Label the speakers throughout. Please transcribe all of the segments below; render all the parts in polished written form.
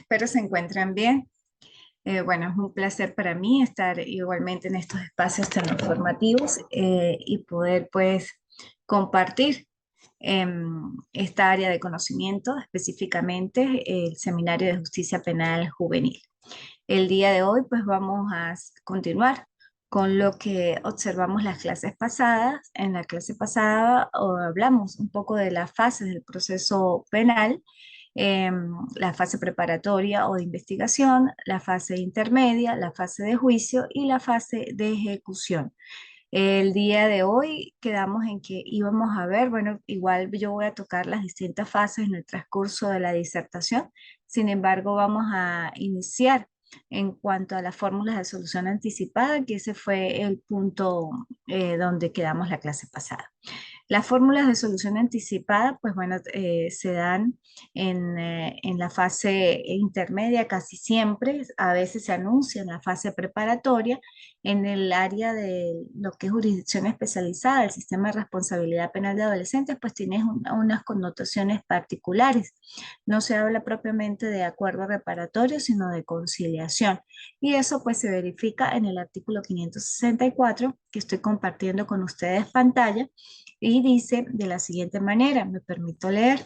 Speaker 1: Espero se encuentren bien. Bueno, es un placer para mí estar igualmente en estos espacios tan informativos y poder pues compartir esta área de conocimiento, específicamente el Seminario de Justicia Penal Juvenil. El día de hoy pues vamos a continuar con lo que observamos las clases pasadas. En la clase pasada hablamos un poco de las fases del proceso penal, la fase preparatoria o de investigación, la fase intermedia, la fase de juicio y la fase de ejecución. El día de hoy quedamos en que íbamos a ver, bueno, igual yo voy a tocar las distintas fases en el transcurso de la disertación. Sin embargo, vamos a iniciar en cuanto a las fórmulas de solución anticipada, que ese fue el punto donde quedamos la clase pasada. Las fórmulas de solución anticipada, pues bueno, se dan en la fase intermedia casi siempre, a veces se anuncia en la fase preparatoria, en el área de lo que es jurisdicción especializada, el sistema de responsabilidad penal de adolescentes, pues tiene unas connotaciones particulares. No se habla propiamente de acuerdo reparatorio, sino de conciliación. Y eso pues se verifica en el artículo 564 que estoy compartiendo con ustedes pantalla y dice de la siguiente manera, me permito leer.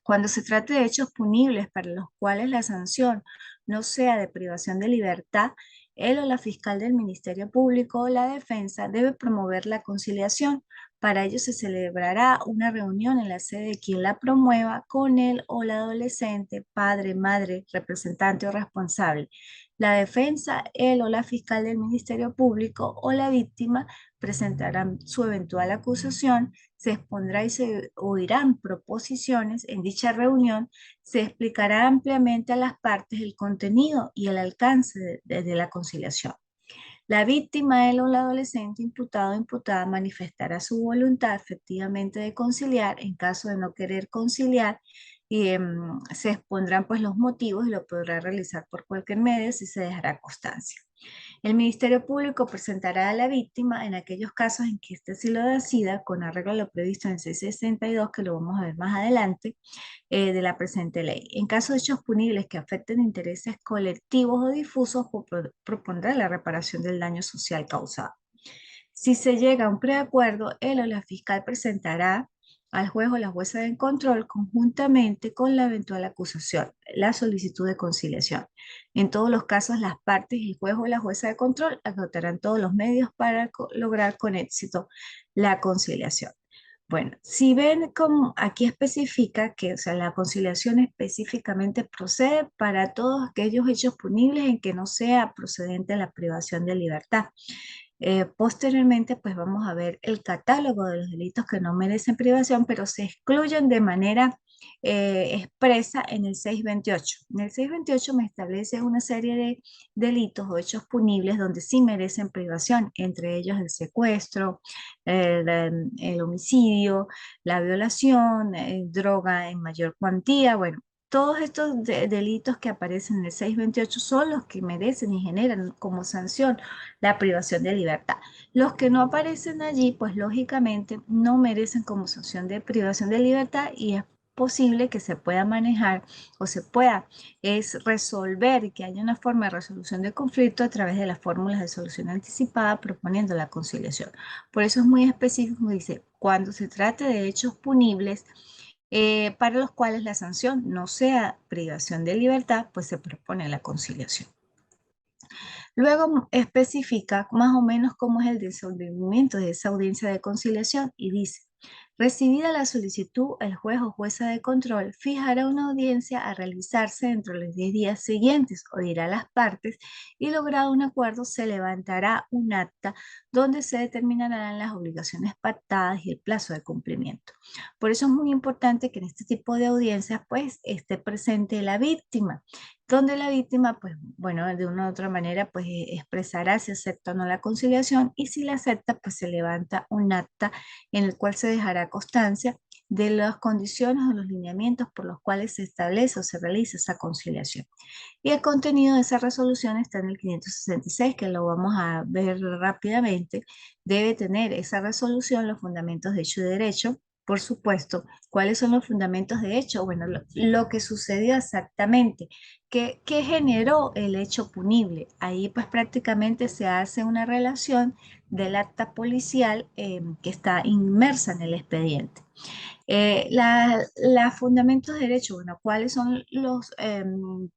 Speaker 1: Cuando se trate de hechos punibles para los cuales la sanción no sea de privación de libertad, él o la fiscal del Ministerio Público o la defensa debe promover la conciliación. Para ello se celebrará una reunión en la sede de quien la promueva con él o la adolescente, padre, madre, representante o responsable. La defensa, él o la fiscal del Ministerio Público o la víctima presentarán su eventual acusación, se expondrá y se oirán proposiciones. En dicha reunión se explicará ampliamente a las partes el contenido y el alcance de la conciliación. La víctima, él o la adolescente imputado o imputada manifestará su voluntad efectivamente de conciliar. En caso de no querer conciliar, y se expondrán pues los motivos y lo podrá realizar por cualquier medio si se dejará constancia. El Ministerio Público presentará a la víctima en aquellos casos en que éste sí lo decida, con arreglo a lo previsto en el 662, que lo vamos a ver más adelante, de la presente ley. En caso de hechos punibles que afecten intereses colectivos o difusos, propondrá la reparación del daño social causado. Si se llega a un preacuerdo, él o la fiscal presentará al juez o la jueza de control conjuntamente con la eventual acusación, la solicitud de conciliación. En todos los casos, las partes, el juez o la jueza de control agotarán todos los medios para lograr con éxito la conciliación. Bueno, si ven como aquí especifica que, o sea, la conciliación específicamente procede para todos aquellos hechos punibles en que no sea procedente la privación de libertad. Posteriormente, pues vamos a ver el catálogo de los delitos que no merecen privación, pero se excluyen de manera expresa en el 628. En el 628 me establece una serie de delitos o hechos punibles donde sí merecen privación, entre ellos el secuestro, el homicidio, la violación, droga en mayor cuantía, bueno. Todos estos delitos que aparecen en el 628 son los que merecen y generan como sanción la privación de libertad. Los que no aparecen allí, pues lógicamente no merecen como sanción de privación de libertad y es posible que se pueda manejar o se pueda resolver y que haya una forma de resolución de conflicto a través de las fórmulas de solución anticipada proponiendo la conciliación. Por eso es muy específico, dice, cuando se trate de hechos punibles para los cuales la sanción no sea privación de libertad, pues se propone la conciliación. Luego especifica más o menos cómo es el desenvolvimiento de esa audiencia de conciliación y dice, recibida la solicitud, el juez o jueza de control fijará una audiencia a realizarse dentro de los 10 días siguientes, oirá a las partes y logrado un acuerdo se levantará un acta donde se determinarán las obligaciones pactadas y el plazo de cumplimiento. Por eso es muy importante que en este tipo de audiencias pues esté presente la víctima, donde la víctima, pues bueno, de una u otra manera, pues expresará si acepta o no la conciliación y si la acepta, pues se levanta un acta en el cual se dejará constancia de las condiciones o los lineamientos por los cuales se establece o se realiza esa conciliación. Y el contenido de esa resolución está en el 566, que lo vamos a ver rápidamente. Debe tener esa resolución los fundamentos de hecho y derecho, por supuesto. ¿Cuáles son los fundamentos de hecho? Bueno, lo que sucedió exactamente. ¿Qué generó el hecho punible? Ahí pues prácticamente se hace una relación del acta policial que está inmersa en el expediente. Los fundamentos de derecho, bueno, ¿cuáles son los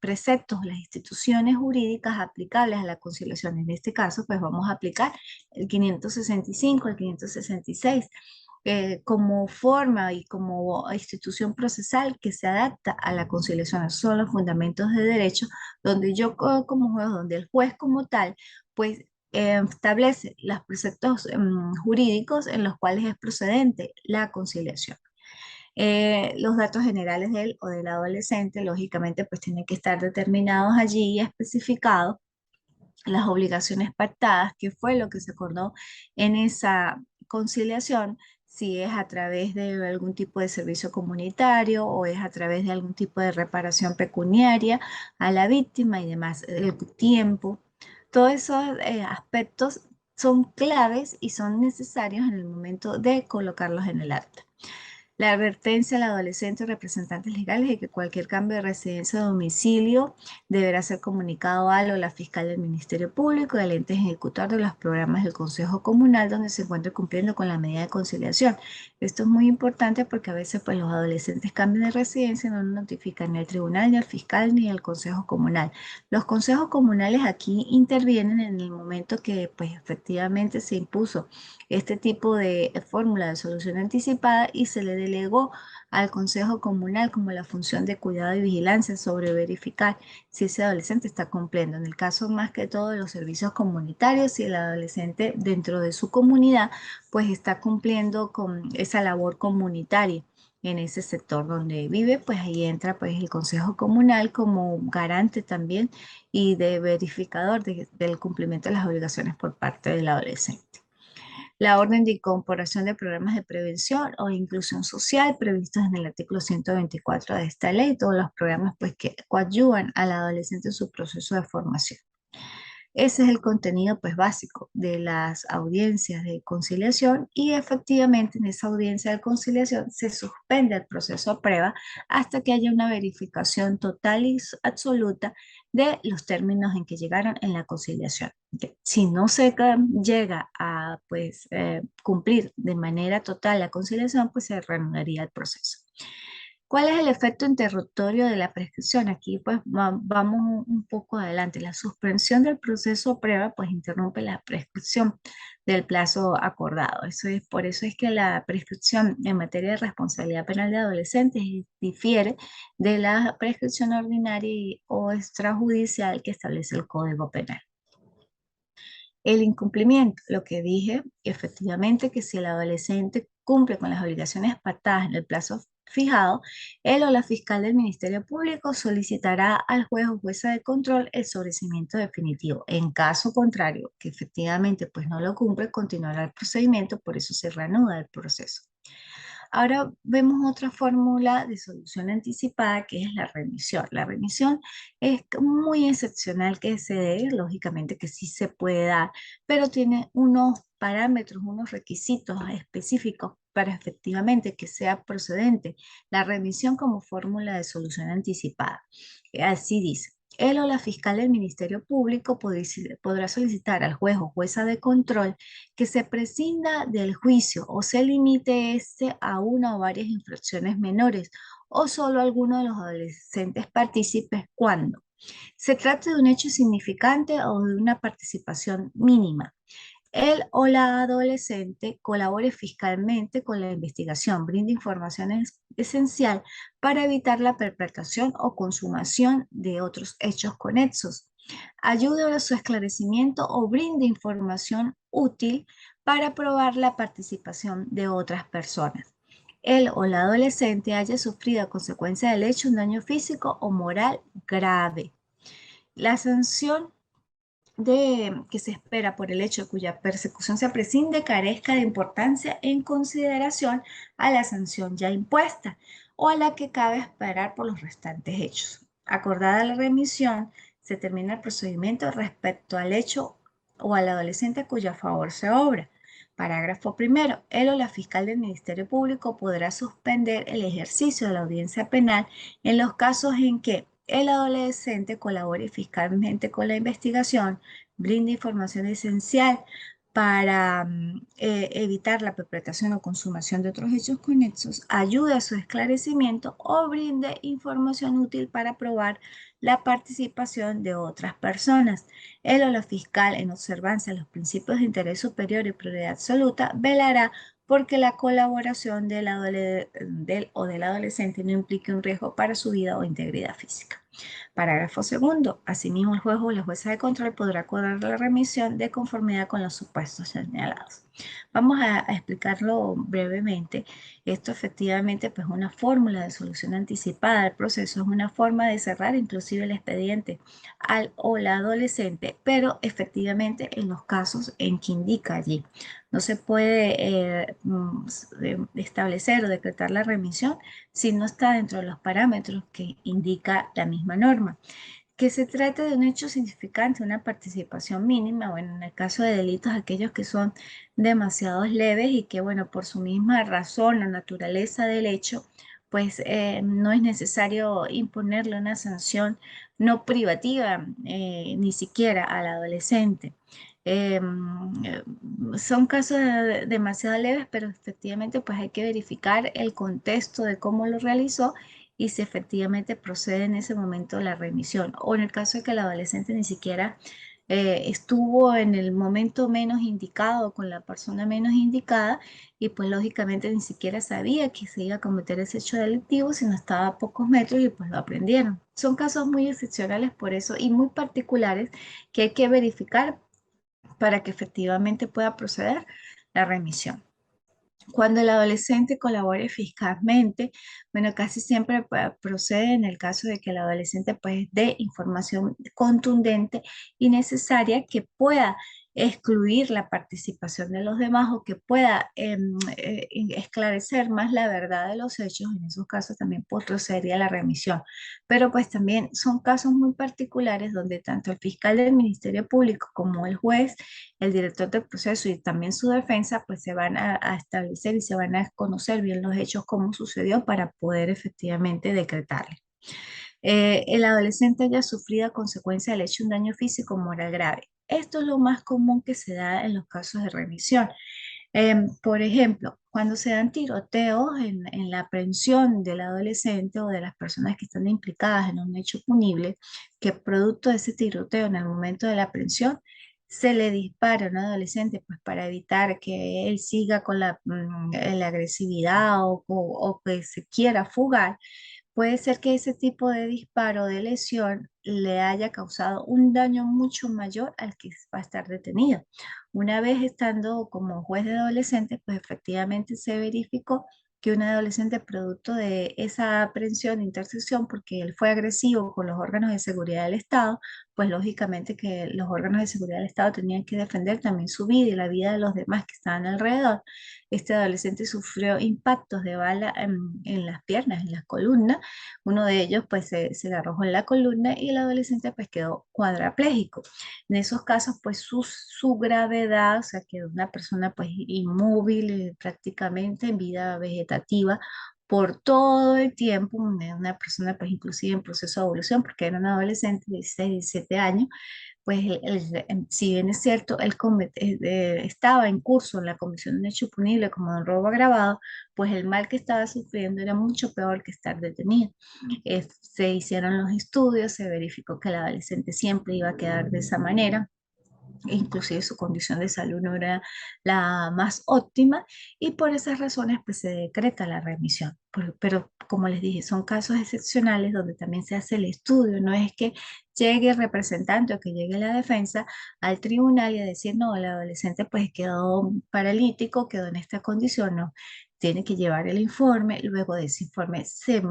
Speaker 1: preceptos, las instituciones jurídicas aplicables a la conciliación? En este caso, pues vamos a aplicar el 565, el 566 como forma y como institución procesal que se adapta a la conciliación. Son los fundamentos de derecho donde yo como juez, donde el juez como tal, pues establece los preceptos jurídicos en los cuales es procedente la conciliación. Los datos generales de él o del adolescente, lógicamente, pues tienen que estar determinados allí y especificados las obligaciones pactadas, que fue lo que se acordó en esa conciliación, si es a través de algún tipo de servicio comunitario o es a través de algún tipo de reparación pecuniaria a la víctima y demás, el tiempo. Todos esos aspectos son claves y son necesarios en el momento de colocarlos en el acta. La advertencia al adolescente y representantes legales de que cualquier cambio de residencia o domicilio deberá ser comunicado al o la fiscal del Ministerio Público y al ente ejecutor de los programas del Consejo Comunal donde se encuentre cumpliendo con la medida de conciliación. Esto es muy importante porque a veces pues, los adolescentes cambian de residencia y no notifican ni al tribunal, ni al fiscal, ni al Consejo Comunal. Los consejos comunales aquí intervienen en el momento que pues, efectivamente se impuso este tipo de fórmula de solución anticipada y se le delegó al Consejo Comunal como la función de cuidado y vigilancia sobre verificar si ese adolescente está cumpliendo. En el caso más que todo de los servicios comunitarios, si el adolescente dentro de su comunidad pues está cumpliendo con esa labor comunitaria en ese sector donde vive, pues ahí entra pues el Consejo Comunal como garante también y de verificador del cumplimiento de las obligaciones por parte del adolescente. La orden de incorporación de programas de prevención o inclusión social previstos en el artículo 124 de esta ley, todos los programas pues, que coadyuvan al adolescente en su proceso de formación. Ese es el contenido pues básico de las audiencias de conciliación y efectivamente en esa audiencia de conciliación se suspende el proceso a prueba hasta que haya una verificación total y absoluta de los términos en que llegaron en la conciliación. Si no se llega a pues, cumplir de manera total la conciliación, pues se reanudaría el proceso. ¿Cuál es el efecto interruptorio de la prescripción? Aquí pues vamos un poco adelante. La suspensión del proceso a prueba pues interrumpe la prescripción del plazo acordado. Por eso es que la prescripción en materia de responsabilidad penal de adolescentes difiere de la prescripción ordinaria o extrajudicial que establece el Código Penal. El incumplimiento, lo que dije, efectivamente que si el adolescente cumple con las obligaciones pactadas en el plazo fijado, él o la fiscal del Ministerio Público solicitará al juez o jueza de control el sobreseimiento definitivo. En caso contrario, que efectivamente pues no lo cumple, continuará el procedimiento, por eso se reanuda el proceso. Ahora vemos otra fórmula de solución anticipada que es la remisión. La remisión es muy excepcional que se dé, lógicamente que sí se puede dar, pero tiene unos parámetros, unos requisitos específicos para efectivamente que sea procedente la remisión como fórmula de solución anticipada. Así dice. Él o la fiscal del Ministerio Público podrá solicitar al juez o jueza de control que se prescinda del juicio o se limite este a una o varias infracciones menores o solo a alguno de los adolescentes partícipes cuando se trate de un hecho significante o de una participación mínima. Él o la adolescente colabore fiscalmente con la investigación, brinde información esencial para evitar la perpetración o consumación de otros hechos conexos. Ayude a su esclarecimiento o brinde información útil para probar la participación de otras personas. Él o la adolescente haya sufrido a consecuencia del hecho un daño físico o moral grave. La sanción que se espera por el hecho de cuya persecución se prescinde carezca de importancia en consideración a la sanción ya impuesta o a la que cabe esperar por los restantes hechos. Acordada la remisión, se termina el procedimiento respecto al hecho o al adolescente cuyo favor se obra. Parágrafo primero. El o la fiscal del Ministerio Público podrá suspender el ejercicio de la audiencia penal en los casos en que el adolescente colabore fiscalmente con la investigación, brinde información esencial para evitar la perpetración o consumación de otros hechos conexos, ayude a su esclarecimiento o brinde información útil para probar la participación de otras personas. El o la fiscal, en observancia de los principios de interés superior y prioridad absoluta, velará porque la colaboración del o del adolescente no implique un riesgo para su vida o integridad física. Parágrafo segundo. Asimismo, el juez o la jueza de control podrá acordar la remisión de conformidad con los supuestos señalados. Vamos a explicarlo brevemente. Esto efectivamente pues, es una fórmula de solución anticipada del proceso, es una forma de cerrar inclusive el expediente al o la adolescente, pero efectivamente en los casos en que indica allí. No se puede establecer o decretar la remisión si no está dentro de los parámetros que indica la misma norma. Que se trate de un hecho significante, una participación mínima, bueno, en el caso de delitos, aquellos que son demasiado leves y que, bueno, por su misma razón o naturaleza del hecho, pues no es necesario imponerle una sanción no privativa, ni siquiera al adolescente. Eh, Son casos demasiado leves, pero efectivamente pues hay que verificar el contexto de cómo lo realizó y si efectivamente procede en ese momento la remisión. O en el caso de que el adolescente ni siquiera estuvo en el momento menos indicado con la persona menos indicada y pues lógicamente ni siquiera sabía que se iba a cometer ese hecho delictivo, sino estaba a pocos metros y pues lo aprendieron. Son casos muy excepcionales por eso y muy particulares que hay que verificar para que efectivamente pueda proceder la remisión. Cuando el adolescente colabore fiscalmente, bueno, casi siempre procede en el caso de que el adolescente pues dé información contundente y necesaria que pueda excluir la participación de los demás o que pueda esclarecer más la verdad de los hechos. En esos casos también pues, procedería la remisión. Pero pues también son casos muy particulares donde tanto el fiscal del Ministerio Público como el juez, el director del proceso y también su defensa, pues se van a establecer y se van a conocer bien los hechos, cómo sucedió para poder efectivamente decretarle. El adolescente haya sufrido a consecuencia del hecho un daño físico o moral grave. Esto es lo más común que se da en los casos de remisión. Por ejemplo, cuando se dan tiroteos en la aprehensión del adolescente o de las personas que están implicadas en un hecho punible, que producto de ese tiroteo en el momento de la aprehensión se le dispara a un adolescente pues, para evitar que él siga con la agresividad o que se quiera fugar, puede ser que ese tipo de disparo de lesión le haya causado un daño mucho mayor al que va a estar detenido. Una vez estando como juez de adolescentes, pues efectivamente se verificó que un adolescente producto de esa aprehensión de intersección, porque él fue agresivo con los órganos de seguridad del Estado, pues lógicamente que los órganos de seguridad del Estado tenían que defender también su vida y la vida de los demás que estaban alrededor. Este adolescente sufrió impactos de bala en las piernas, en las columnas. Uno de ellos pues se le arrojó en la columna y el adolescente pues quedó cuadraplégico. En esos casos pues su gravedad, o sea, quedó una persona pues inmóvil prácticamente en vida vegetativa por todo el tiempo, una persona pues inclusive en proceso de evolución porque era un adolescente de 16, 17 años, pues si bien es cierto, estaba en curso en la comisión de un hecho punible como un robo agravado, pues el mal que estaba sufriendo era mucho peor que estar detenido. Se hicieron los estudios, se verificó que el adolescente siempre iba a quedar de esa manera, inclusive su condición de salud no era la más óptima y por esas razones pues se decreta la remisión. Pero como les dije, son casos excepcionales donde también se hace el estudio, no es que llegue el representante o que llegue la defensa al tribunal y a decir, no, el adolescente pues quedó paralítico, quedó en esta condición, no. Tiene que llevar el informe, luego de ese informe se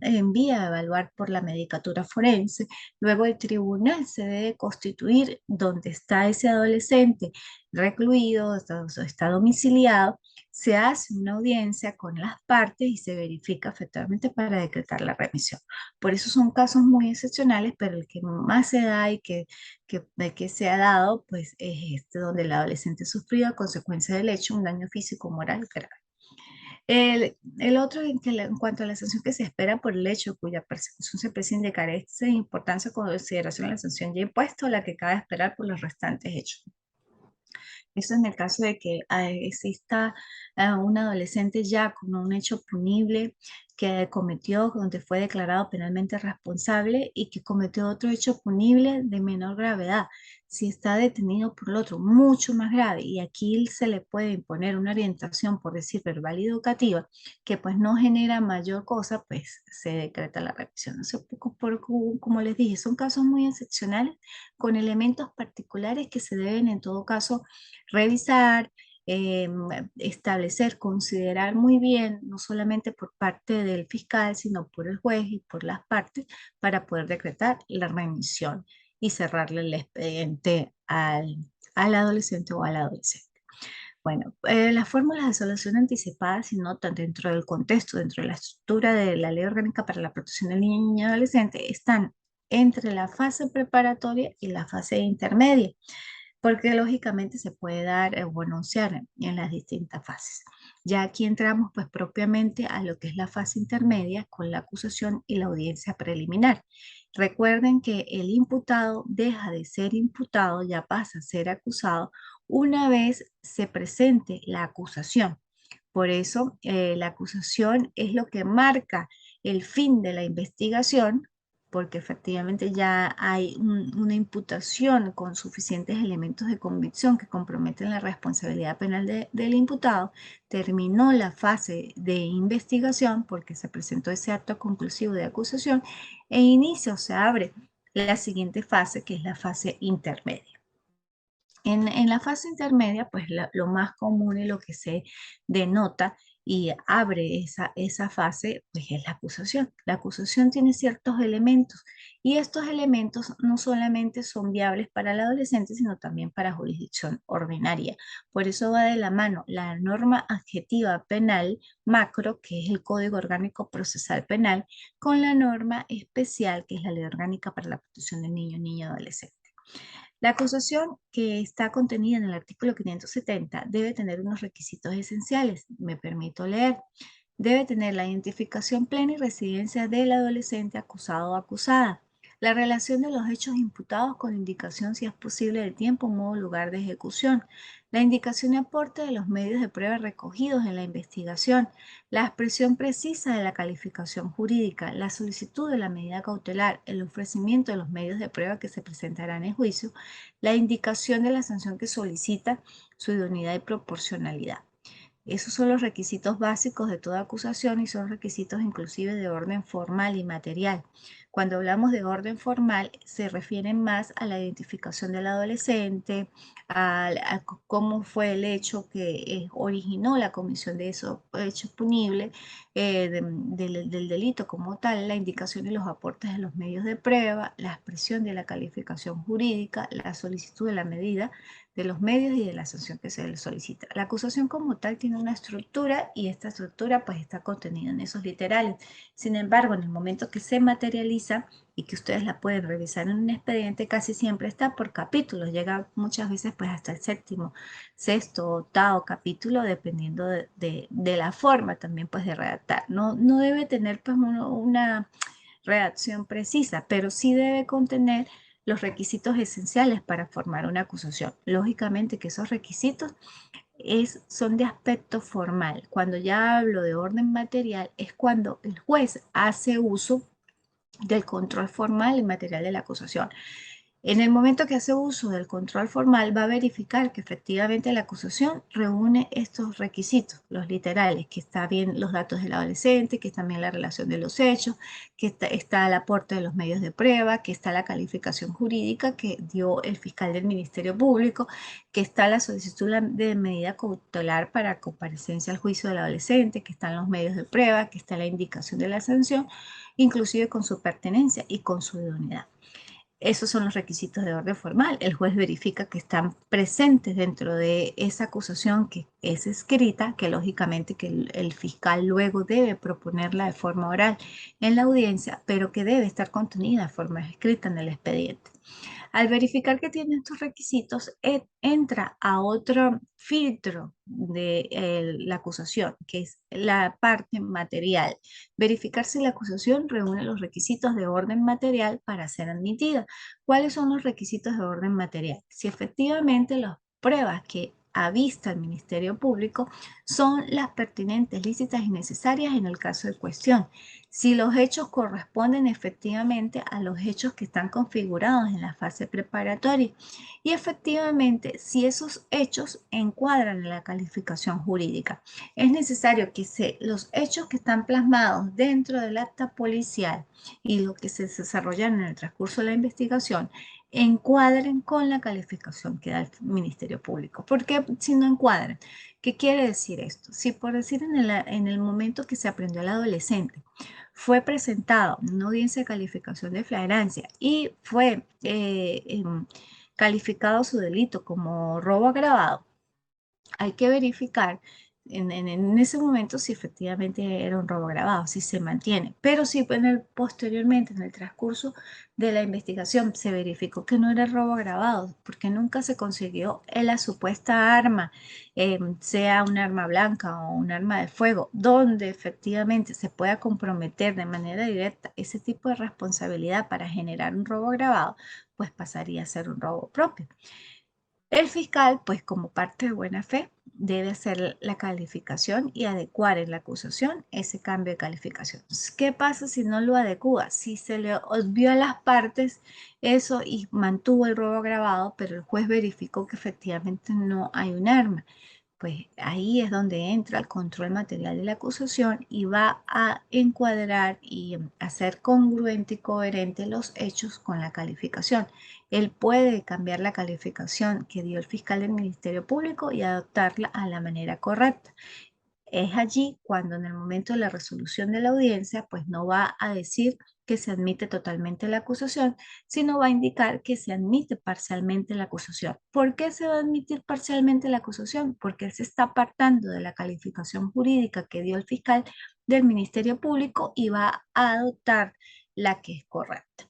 Speaker 1: envía a evaluar por la medicatura forense. Luego el tribunal se debe constituir donde está ese adolescente recluido, está domiciliado, se hace una audiencia con las partes y se verifica efectivamente para decretar la remisión. Por eso son casos muy excepcionales, pero el que más se da y que se ha dado, pues es este, donde el adolescente sufrió a consecuencia del hecho un daño físico moral grave. El otro, en cuanto a la sanción que se espera por el hecho cuya persecución se prescinde, carece de importancia o consideración a la sanción ya impuesta o la que cabe esperar por los restantes hechos. Eso en el caso de que exista un adolescente ya con un hecho punible que cometió, donde fue declarado penalmente responsable y que cometió otro hecho punible de menor gravedad. Si está detenido por el otro, mucho más grave, y aquí se le puede imponer una orientación, por decir, verbal y educativa, que pues no genera mayor cosa, pues se decreta la revisión. O sea, como les dije, son casos muy excepcionales con elementos particulares que se deben en todo caso revisar, eh, establecer, considerar muy bien, no solamente por parte del fiscal, sino por el juez y por las partes, para poder decretar la remisión y cerrarle el expediente al adolescente o al adolescente. Bueno, las fórmulas de solución anticipada se notan dentro del contexto, dentro de la estructura de la Ley Orgánica para la Protección del Niño y Niña Adolescente, están entre la fase preparatoria y la fase intermedia, porque lógicamente se puede dar o anunciar en las distintas fases. Ya aquí entramos pues propiamente a lo que es la fase intermedia con la acusación y la audiencia preliminar. Recuerden que el imputado deja de ser imputado, ya pasa a ser acusado una vez se presente la acusación. Por eso, la acusación es lo que marca el fin de la investigación, porque efectivamente ya hay una imputación con suficientes elementos de convicción que comprometen la responsabilidad penal del imputado. Terminó la fase de investigación porque se presentó ese acto conclusivo de acusación e inicia o se abre la siguiente fase, que es la fase intermedia. En la fase intermedia, pues lo más común y lo que se denota y abre esa fase, pues es la acusación. La acusación tiene ciertos elementos y estos elementos no solamente son viables para el adolescente, sino también para jurisdicción ordinaria. Por eso va de la mano la norma adjetiva penal macro, que es el Código Orgánico Procesal Penal, con la norma especial, que es la Ley Orgánica para la Protección del Niño, Niña y Adolescente. La acusación que está contenida en el artículo 570 debe tener unos requisitos esenciales. Me permito leer. Debe tener la identificación plena y residencia del adolescente acusado o acusada. La relación de los hechos imputados con indicación, si es posible, del tiempo, modo, lugar de ejecución. La indicación y aporte de los medios de prueba recogidos en la investigación. La expresión precisa de la calificación jurídica. La solicitud de la medida cautelar. El ofrecimiento de los medios de prueba que se presentarán en juicio. La indicación de la sanción que solicita, su idoneidad y proporcionalidad. Esos son los requisitos básicos de toda acusación y son requisitos inclusive de orden formal y material. Cuando hablamos de orden formal, se refieren más a la identificación del adolescente, a cómo fue el hecho que originó la comisión de esos hechos punibles, del delito como tal, la indicación de los aportes de los medios de prueba, la expresión de la calificación jurídica, la solicitud de la medida de los medios y de la sanción que se le solicita. La acusación como tal tiene una estructura y esta estructura pues está contenida en esos literales. Sin embargo, en el momento que se materializa y que ustedes la pueden revisar en un expediente, casi siempre está por capítulos, llega muchas veces pues hasta el séptimo, sexto, octavo capítulo, dependiendo de la forma también pues de redactar. No debe tener pues una redacción precisa, pero sí debe contener los requisitos esenciales para formar una acusación. Lógicamente que esos requisitos son de aspecto formal. Cuando ya hablo de orden material es cuando el juez hace uso del control formal y material de la acusación. En el momento que hace uso del control formal, va a verificar que efectivamente la acusación reúne estos requisitos, los literales, que está bien los datos del adolescente, que está bien la relación de los hechos, que está el aporte de los medios de prueba, que está la calificación jurídica que dio el fiscal del Ministerio Público, que está la solicitud de medida cautelar para comparecencia al juicio del adolescente, que están los medios de prueba, que está la indicación de la sanción, inclusive con su pertenencia y con su idoneidad. Esos son los requisitos de orden formal. El juez verifica que están presentes dentro de esa acusación que es escrita, que lógicamente que el fiscal luego debe proponerla de forma oral en la audiencia, pero que debe estar contenida de forma escrita en el expediente. Al verificar que tiene estos requisitos, entra a otro filtro de la acusación, que es la parte material. Verificar si la acusación reúne los requisitos de orden material para ser admitida. ¿Cuáles son los requisitos de orden material? Si efectivamente las pruebas que avista el Ministerio Público son las pertinentes, lícitas y necesarias en el caso de cuestión. Si los hechos corresponden efectivamente a los hechos que están configurados en la fase preparatoria y efectivamente si esos hechos encuadran en la calificación jurídica. Es necesario que los hechos que están plasmados dentro del acta policial y lo que se desarrollan en el transcurso de la investigación encuadren con la calificación que da el Ministerio Público. ¿Por qué si no encuadran? ¿Qué quiere decir esto? Si por decir en el momento que se aprendió al adolescente fue presentado en una audiencia de calificación de flagrancia y fue calificado su delito como robo agravado, hay que verificar en ese momento si efectivamente era un robo agravado, si se mantiene. Pero si posteriormente, en el transcurso de la investigación, se verificó que no era robo agravado, porque nunca se consiguió la supuesta arma, sea un arma blanca o un arma de fuego, donde efectivamente se pueda comprometer de manera directa ese tipo de responsabilidad para generar un robo agravado, pues pasaría a ser un robo propio. El fiscal, pues como parte de buena fe, debe hacer la calificación y adecuar en la acusación ese cambio de calificación. Entonces, ¿qué pasa si no lo adecua? Si se le obvió a las partes eso y mantuvo el robo agravado, pero el juez verificó que efectivamente no hay un arma, pues ahí es donde entra el control material de la acusación y va a encuadrar y hacer congruente y coherente los hechos con la calificación. Él puede cambiar la calificación que dio el fiscal del Ministerio Público y adoptarla a la manera correcta. Es allí cuando en el momento de la resolución de la audiencia, pues no va a decir que se admite totalmente la acusación, sino va a indicar que se admite parcialmente la acusación. ¿Por qué se va a admitir parcialmente la acusación? Porque él se está apartando de la calificación jurídica que dio el fiscal del Ministerio Público y va a adoptar la que es correcta.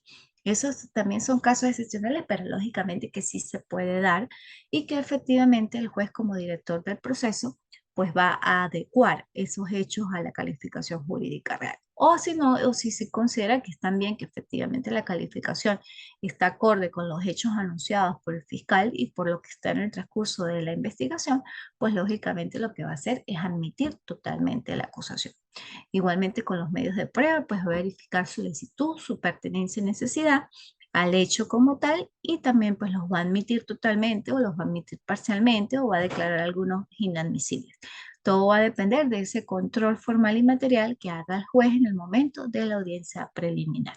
Speaker 1: Esos también son casos excepcionales, pero lógicamente que sí se puede dar y que efectivamente el juez como director del proceso pues va a adecuar esos hechos a la calificación jurídica real. O si no, o si se considera que están bien, que efectivamente la calificación está acorde con los hechos anunciados por el fiscal y por lo que está en el transcurso de la investigación, pues lógicamente lo que va a hacer es admitir totalmente la acusación. Igualmente con los medios de prueba, pues va a verificar su licitud, su pertenencia y necesidad al hecho como tal y también pues los va a admitir totalmente o los va a admitir parcialmente o va a declarar algunos inadmisibles. Todo va a depender de ese control formal y material que haga el juez en el momento de la audiencia preliminar.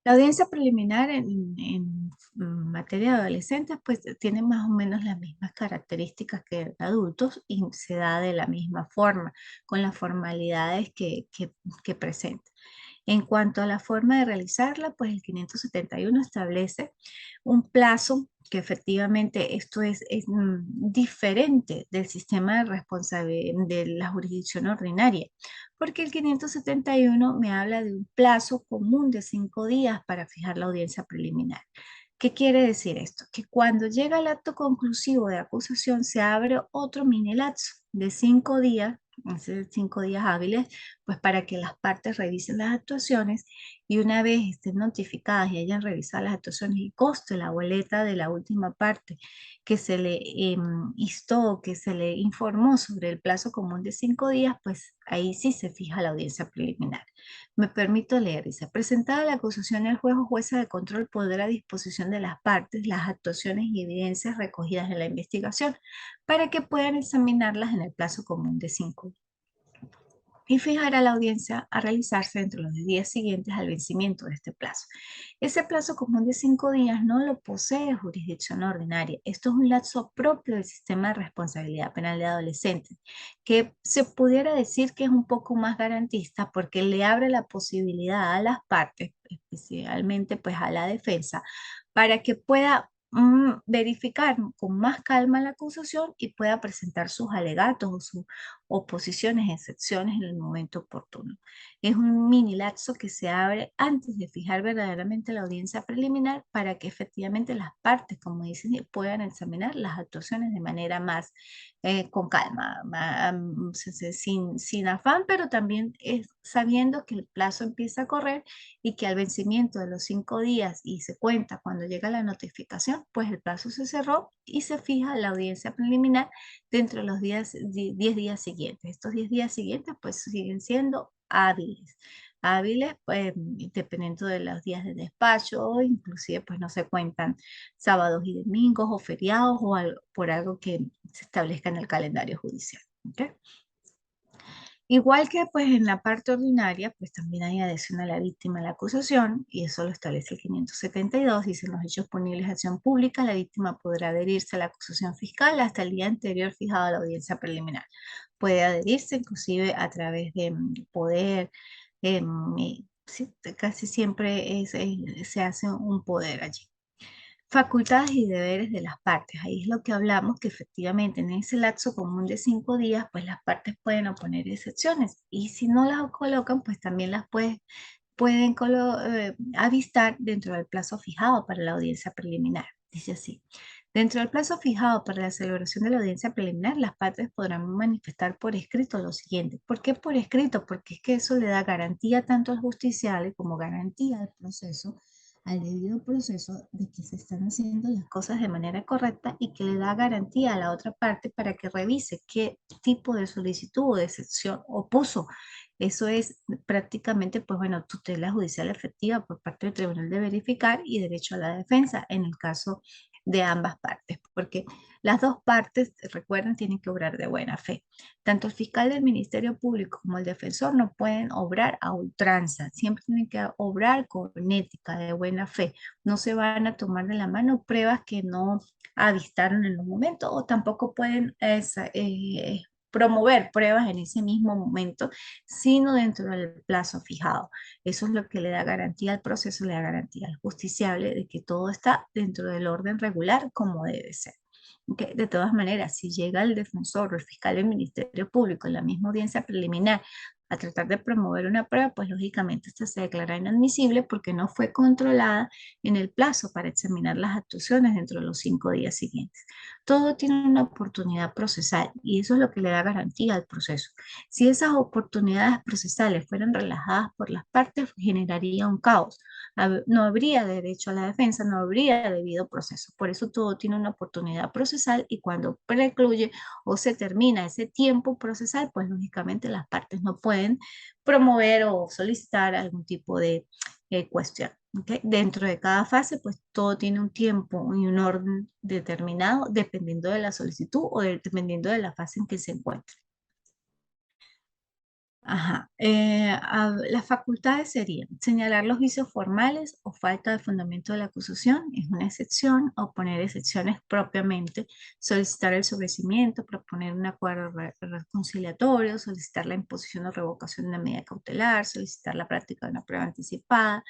Speaker 1: La audiencia preliminar en materia de adolescentes pues tiene más o menos las mismas características que de adultos y se da de la misma forma, con las formalidades que presenta. En cuanto a la forma de realizarla, pues el 571 establece un plazo que efectivamente esto es diferente del sistema de responsabilidad de la jurisdicción ordinaria, porque el 571 me habla de un plazo común de 5 días para fijar la audiencia preliminar. ¿Qué quiere decir esto? Que cuando llega el acto conclusivo de acusación se abre otro mini lapso de 5 días, 5 días hábiles, pues para que las partes revisen las actuaciones y una vez estén notificadas y hayan revisado las actuaciones y conste la boleta de la última parte que se le instó, que se le informó sobre el plazo común de 5 días, pues ahí sí se fija la audiencia preliminar. Me permito leer, dice, presentada la acusación, el juez o jueza de control pondrá a disposición de las partes las actuaciones y evidencias recogidas en la investigación para que puedan examinarlas en el plazo común de 5 días. y fijar a la audiencia a realizarse dentro de los días siguientes al vencimiento de este plazo. Ese plazo común de 5 días no lo posee jurisdicción ordinaria. Esto es un lapso propio del sistema de responsabilidad penal de adolescentes, que se pudiera decir que es un poco más garantista porque le abre la posibilidad a las partes, especialmente pues a la defensa, para que pueda verificar con más calma la acusación y pueda presentar sus alegatos o sus oposiciones, excepciones en el momento oportuno. Es un mini lapso que se abre antes de fijar verdaderamente la audiencia preliminar para que efectivamente las partes, como dicen, puedan examinar las actuaciones de manera más con calma, sin afán, pero también sabiendo que el plazo empieza a correr y que al vencimiento de los 5 días y se cuenta cuando llega la notificación, pues el plazo se cerró y se fija la audiencia preliminar dentro de los 10 días siguientes. Estos 10 días siguientes pues siguen siendo hábiles. Hábiles, pues, dependiendo de los días de despacho, o inclusive pues no se cuentan sábados y domingos o feriados o por algo que se establezca en el calendario judicial. ¿Ok? Igual que pues en la parte ordinaria, pues también hay adhesión a la víctima a la acusación, y eso lo establece el 572, dicen los hechos punibles de acción pública, la víctima podrá adherirse a la acusación fiscal hasta el día anterior fijado a la audiencia preliminar. Puede adherirse inclusive a través de poder, sí, casi siempre se hace un poder allí. Facultades y deberes de las partes. Ahí es lo que hablamos, que efectivamente en ese lapso común de 5 días, pues las partes pueden oponer excepciones. Y si no las colocan, pues también las pueden avistar dentro del plazo fijado para la audiencia preliminar. Dice así. Dentro del plazo fijado para la celebración de la audiencia preliminar, las partes podrán manifestar por escrito lo siguiente. ¿Por qué por escrito? Porque es que eso le da garantía tanto al justiciable como garantía al proceso, al debido proceso, de que se están haciendo las cosas de manera correcta, y que le da garantía a la otra parte para que revise qué tipo de solicitud o de excepción opuso. Eso es prácticamente, pues bueno, tutela judicial efectiva por parte del tribunal de verificar y derecho a la defensa en el caso de ambas partes, porque las dos partes, recuerden, tienen que obrar de buena fe. Tanto el fiscal del Ministerio Público como el defensor no pueden obrar a ultranza, siempre tienen que obrar con ética, de buena fe. No se van a tomar de la mano pruebas que no avistaron en un momento, o tampoco pueden promover pruebas en ese mismo momento, sino dentro del plazo fijado. Eso es lo que le da garantía al proceso, le da garantía al justiciable de que todo está dentro del orden regular como debe ser. ¿Ok? De todas maneras, si llega el defensor o el fiscal del Ministerio Público en la misma audiencia preliminar a tratar de promover una prueba, pues lógicamente esta se declara inadmisible porque no fue controlada en el plazo para examinar las actuaciones dentro de los 5 días siguientes. Todo tiene una oportunidad procesal y eso es lo que le da garantía al proceso. Si esas oportunidades procesales fueran relajadas por las partes, generaría un caos. No habría derecho a la defensa, no habría debido proceso. Por eso todo tiene una oportunidad procesal, y cuando precluye o se termina ese tiempo procesal, pues lógicamente las partes no pueden promover o solicitar algún tipo de cuestión. ¿Okay? Dentro de cada fase, pues todo tiene un tiempo y un orden determinado dependiendo de la solicitud o dependiendo de la fase en que se encuentre. Ajá. Las facultades serían señalar los vicios formales o falta de fundamento de la acusación, es una excepción, o poner excepciones propiamente, solicitar el sobrecimiento, proponer un acuerdo reconciliatorio, solicitar la imposición o revocación de una medida cautelar, solicitar la práctica de una prueba anticipada,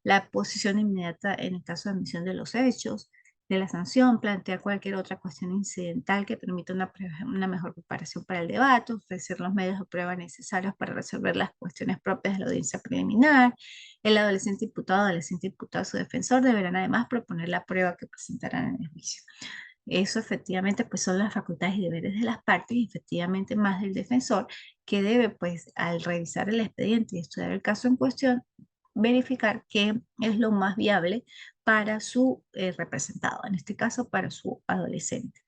Speaker 1: la posición inmediata en el caso de admisión de los hechos, de la sanción, plantear cualquier otra cuestión incidental que permita una mejor preparación para el debate, ofrecer los medios de prueba necesarios para resolver las cuestiones propias de la audiencia preliminar. El adolescente imputado, su defensor deberán además proponer la prueba que presentarán en el juicio. Eso efectivamente pues son las facultades y deberes de las partes, y efectivamente más del defensor, que debe pues al revisar el expediente y estudiar el caso en cuestión, verificar qué es lo más viable para su representado, en este caso para su adolescente.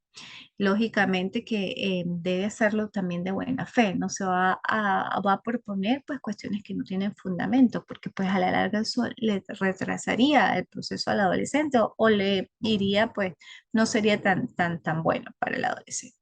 Speaker 1: Lógicamente que debe hacerlo también de buena fe, no se va a proponer pues cuestiones que no tienen fundamento, porque pues a la larga eso le retrasaría el proceso al adolescente, o le iría pues, no sería tan bueno para el adolescente.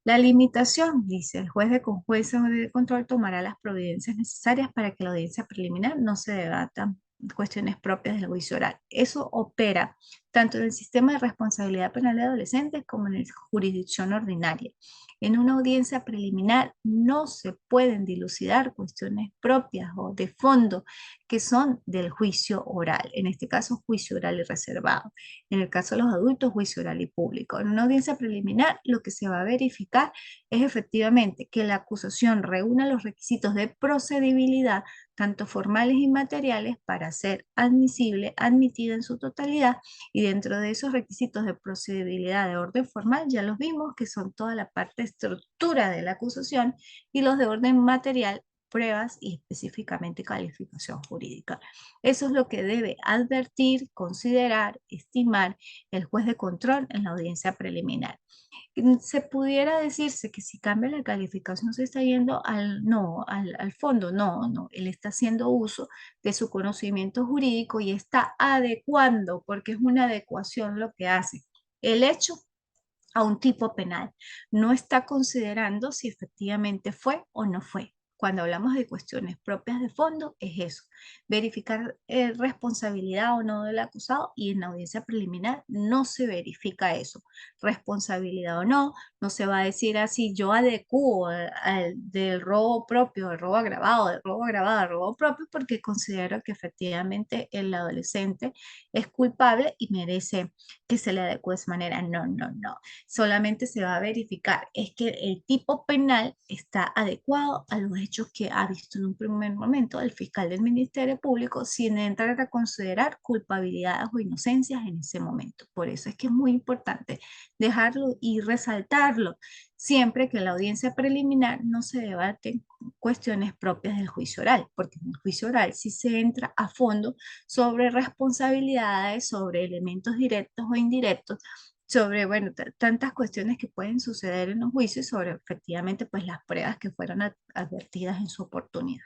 Speaker 1: La limitación, dice, el juez con jueces de control tomará las providencias necesarias para que la audiencia preliminar no se debatan cuestiones propias del juicio oral. Eso opera tanto en el sistema de responsabilidad penal de adolescentes como en la jurisdicción ordinaria. En una audiencia preliminar no se pueden dilucidar cuestiones propias o de fondo que son del juicio oral, en este caso juicio oral y reservado. En el caso de los adultos, juicio oral y público. En una audiencia preliminar, lo que se va a verificar es efectivamente que la acusación reúna los requisitos de procedibilidad, tanto formales y materiales, para ser admisible, admitida en su totalidad, y dentro de esos requisitos de procedibilidad de orden formal, ya los vimos, que son toda la parte de estructura de la acusación, y los de orden material, pruebas y específicamente calificación jurídica. Eso es lo que debe advertir, considerar, estimar el juez de control en la audiencia preliminar. Se pudiera decirse que si cambia la calificación se está yendo al fondo. No, no, él está haciendo uso de su conocimiento jurídico y está adecuando, porque es una adecuación lo que hace. El hecho a un tipo penal. No está considerando si efectivamente fue o no fue. Cuando hablamos de cuestiones propias de fondo, es eso, verificar responsabilidad o no del acusado, y en la audiencia preliminar no se verifica eso, responsabilidad o no, no se va a decir así, yo adecuo del robo propio, del robo agravado, del robo agravado, del robo propio, porque considero que efectivamente el adolescente es culpable y merece que se le adecue de esa manera. No, no, no, solamente se va a verificar es que el tipo penal está adecuado a los hechos que ha visto en un primer momento el fiscal del Ministerio Público, sin entrar a considerar culpabilidades o inocencias en ese momento. Por eso es que es muy importante dejarlo y resaltarlo siempre que en la audiencia preliminar no se debaten cuestiones propias del juicio oral, porque en el juicio oral sí se entra a fondo sobre responsabilidades, sobre elementos directos o indirectos, sobre, bueno, tantas cuestiones que pueden suceder en los juicios, sobre efectivamente pues las pruebas que fueron advertidas en su oportunidad.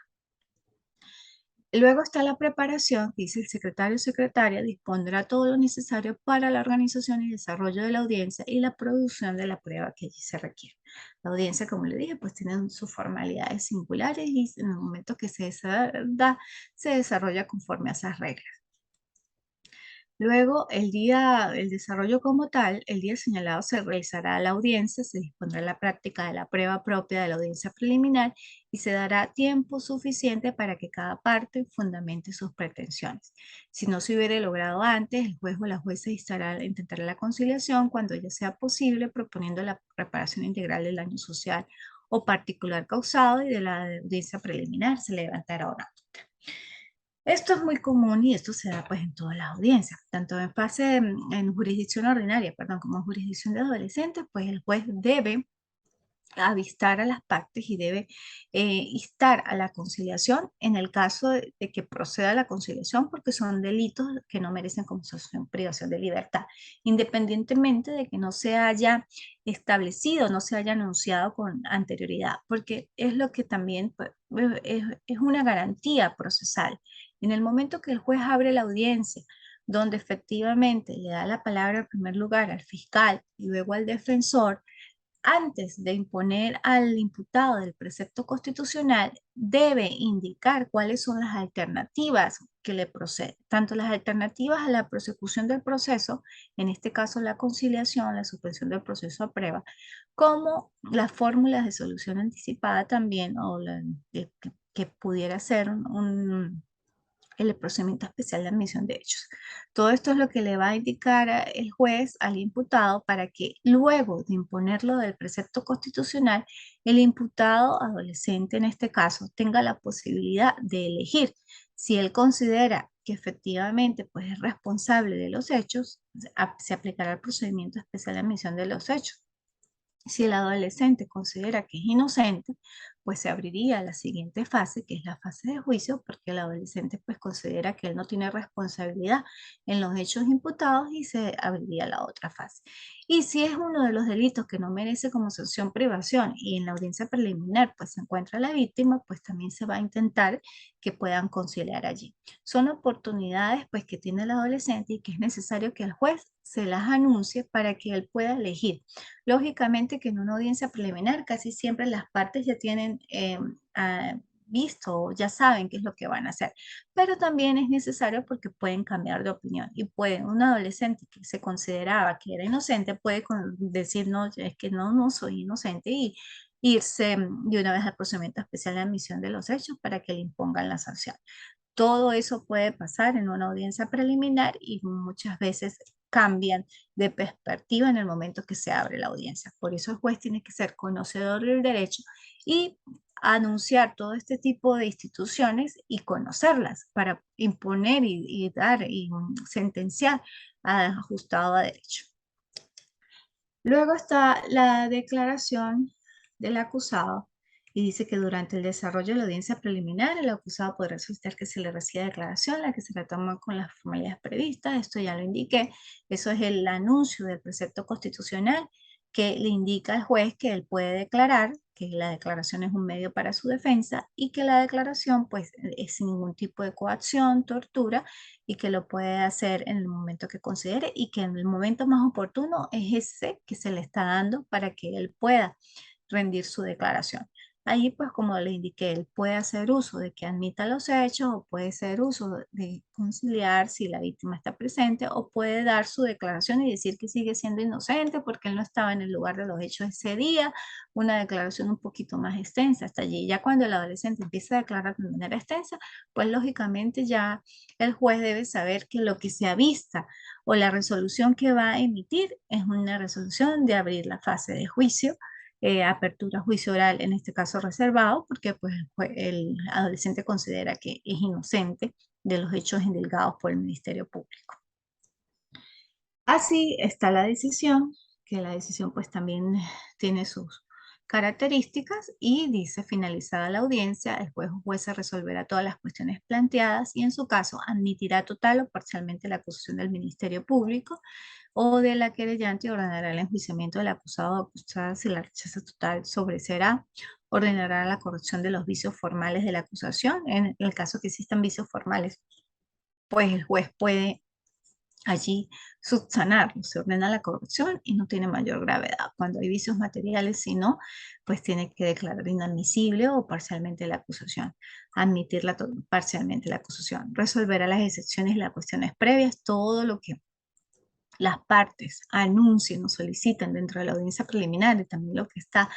Speaker 1: Luego está la preparación, que dice el secretario o secretaria dispondrá todo lo necesario para la organización y desarrollo de la audiencia y la producción de la prueba que allí se requiere. La audiencia, como le dije, pues tiene sus formalidades singulares y en el momento que se desarrolla conforme a esas reglas. Luego, el desarrollo como tal, el día señalado se realizará la audiencia, se dispondrá la práctica de la prueba propia de la audiencia preliminar y se dará tiempo suficiente para que cada parte fundamente sus pretensiones. Si no se hubiere logrado antes, el juez o la jueza intentará la conciliación cuando ya sea posible, proponiendo la reparación integral del daño social o particular causado, y de la audiencia preliminar se levantará una. Esto es muy común y esto se da pues en todas las audiencias, tanto en jurisdicción ordinaria, perdón, como en jurisdicción de adolescentes, pues el juez debe avistar a las partes y debe instar a la conciliación en el caso de que proceda la conciliación, porque son delitos que no merecen como sanción privación de libertad, independientemente de que no se haya establecido, no se haya anunciado con anterioridad, porque es lo que también pues, es una garantía procesal. En el momento que el juez abre la audiencia, donde efectivamente le da la palabra en primer lugar al fiscal y luego al defensor, antes de imponer al imputado del precepto constitucional, debe indicar cuáles son las alternativas que le proceden, tanto las alternativas a la prosecución del proceso, en este caso la conciliación, la suspensión del proceso a prueba, como las fórmulas de solución anticipada también, o que pudiera ser el procedimiento especial de admisión de hechos. Todo esto es lo que le va a indicar el juez al imputado para que luego de imponerlo del precepto constitucional, el imputado adolescente en este caso tenga la posibilidad de elegir si él considera que efectivamente pues, es responsable de los hechos, se aplicará el procedimiento especial de admisión de los hechos. Si el adolescente considera que es inocente, pues se abriría la siguiente fase, que es la fase de juicio, porque el adolescente pues considera que él no tiene responsabilidad en los hechos imputados y se abriría la otra fase. Y si es uno de los delitos que no merece como sanción privación y en la audiencia preliminar pues se encuentra la víctima, pues también se va a intentar que puedan conciliar allí. Son oportunidades pues que tiene el adolescente y que es necesario que el juez se las anuncie para que él pueda elegir. Lógicamente que en una audiencia preliminar casi siempre las partes ya tienen visto, ya saben qué es lo que van a hacer, pero también es necesario porque pueden cambiar de opinión y pueden, un adolescente que se consideraba que era inocente puede decir, no, es que no, no soy inocente y irse de una vez al procedimiento especial de admisión de los hechos para que le impongan la sanción. Todo eso puede pasar en una audiencia preliminar y muchas veces cambian de perspectiva en el momento que se abre la audiencia. Por eso el juez tiene que ser conocedor del derecho y anunciar todo este tipo de instituciones y conocerlas para imponer y dar y sentenciar ajustado a derecho. Luego está la declaración del acusado y dice que durante el desarrollo de la audiencia preliminar el acusado podrá solicitar que se le reciba declaración, la que se la toma con las formalidades previstas. Esto ya lo indiqué. Eso es el anuncio del precepto constitucional que le indica al juez que él puede declarar, que la declaración es un medio para su defensa y que la declaración pues es sin ningún tipo de coacción, tortura y que lo puede hacer en el momento que considere y que en el momento más oportuno es ese que se le está dando para que él pueda rendir su declaración. Ahí, pues como le indiqué, él puede hacer uso de que admita los hechos o puede hacer uso de conciliar si la víctima está presente o puede dar su declaración y decir que sigue siendo inocente porque él no estaba en el lugar de los hechos ese día, una declaración un poquito más extensa hasta allí. Ya cuando el adolescente empieza a declarar de manera extensa, pues lógicamente ya el juez debe saber que lo que se avista o la resolución que va a emitir es una resolución de abrir la fase de juicio, apertura juicio oral, en este caso reservado, porque pues el adolescente considera que es inocente de los hechos indulgados por el Ministerio Público. Así está la decisión, que la decisión pues también tiene sus características y dice finalizada la audiencia, el juez o jueza resolverá todas las cuestiones planteadas y en su caso admitirá total o parcialmente la acusación del Ministerio Público o de la querellante y ordenará el enjuiciamiento del acusado o acusada si la rechaza total sobreserá, ordenará la corrección de los vicios formales de la acusación. En el caso que existan vicios formales, pues el juez puede allí subsanarlo, se ordena la corrupción y no tiene mayor gravedad. Cuando hay vicios materiales, si no, pues tiene que declarar inadmisible o parcialmente la acusación, admitirla parcialmente la acusación, resolverá las excepciones y las cuestiones previas, todo lo que las partes anuncien o soliciten dentro de la audiencia preliminar y también lo que está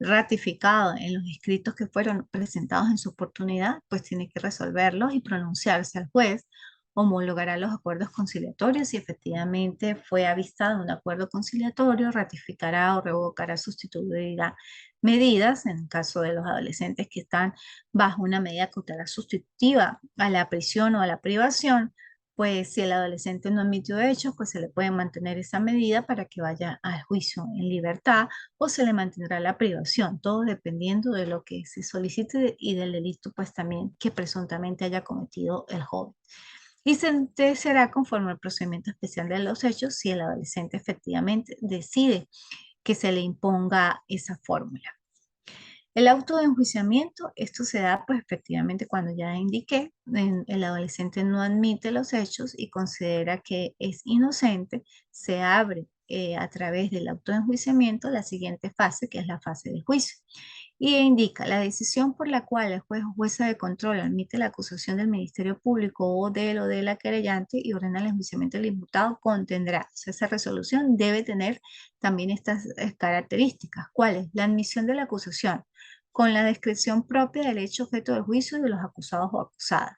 Speaker 1: ratificado en los escritos que fueron presentados en su oportunidad, pues tiene que resolverlos y pronunciarse al juez, homologará los acuerdos conciliatorios si efectivamente fue avistado un acuerdo conciliatorio, ratificará o revocará, sustituirá medidas en el caso de los adolescentes que están bajo una medida cautelar sustitutiva a la prisión o a la privación, pues si el adolescente no admitió hechos, pues se le puede mantener esa medida para que vaya al juicio en libertad o se le mantendrá la privación, todo dependiendo de lo que se solicite y del delito pues también que presuntamente haya cometido el joven. Y se será conforme al procedimiento especial de los hechos si el adolescente efectivamente decide que se le imponga esa fórmula. El auto de enjuiciamiento, esto se da pues efectivamente cuando ya indiqué, el adolescente no admite los hechos y considera que es inocente, se abre a través del auto de enjuiciamiento la siguiente fase, que es la fase de juicio. Y indica la decisión por la cual el juez o jueza de control admite la acusación del Ministerio Público o de la querellante y ordena el enjuiciamiento del imputado contendrá. O sea, esa resolución debe tener también estas características. ¿Cuáles? La admisión de la acusación con la descripción propia del hecho objeto del juicio y de los acusados o acusadas.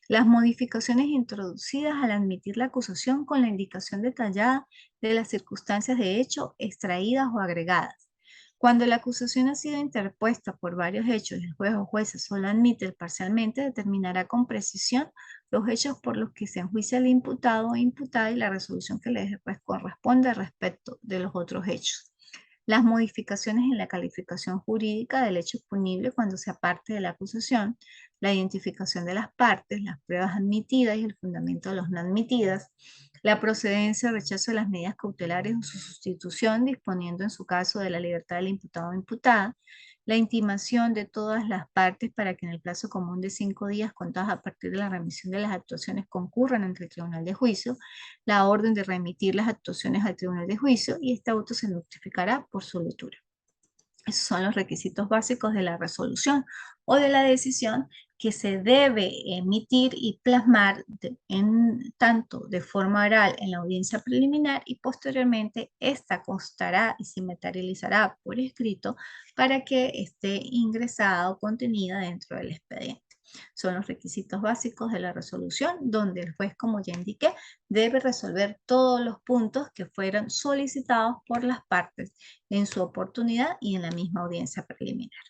Speaker 1: Las modificaciones introducidas al admitir la acusación con la indicación detallada de las circunstancias de hecho extraídas o agregadas. Cuando la acusación ha sido interpuesta por varios hechos y el juez o jueza solo admite parcialmente, determinará con precisión los hechos por los que se enjuicia el imputado o imputada y la resolución que le corresponde respecto de los otros hechos. las modificaciones en la calificación jurídica del hecho punible cuando se aparte de la acusación, la identificación de las partes, las pruebas admitidas y el fundamento de las no admitidas, la procedencia o rechazo de las medidas cautelares o su sustitución, disponiendo en su caso de la libertad del imputado o imputada, la intimación de todas las partes para que en el plazo común de 5 días contados a partir de la remisión de las actuaciones concurran ante el Tribunal de Juicio, la orden de remitir las actuaciones al Tribunal de Juicio y este auto se notificará por su lectura. Esos son los requisitos básicos de la resolución o de la decisión que se debe emitir y plasmar tanto de forma oral en la audiencia preliminar y posteriormente esta constará y se materializará por escrito para que esté ingresada o contenida dentro del expediente. Son los requisitos básicos de la resolución donde el juez, como ya indiqué, debe resolver todos los puntos que fueron solicitados por las partes en su oportunidad y en la misma audiencia preliminar.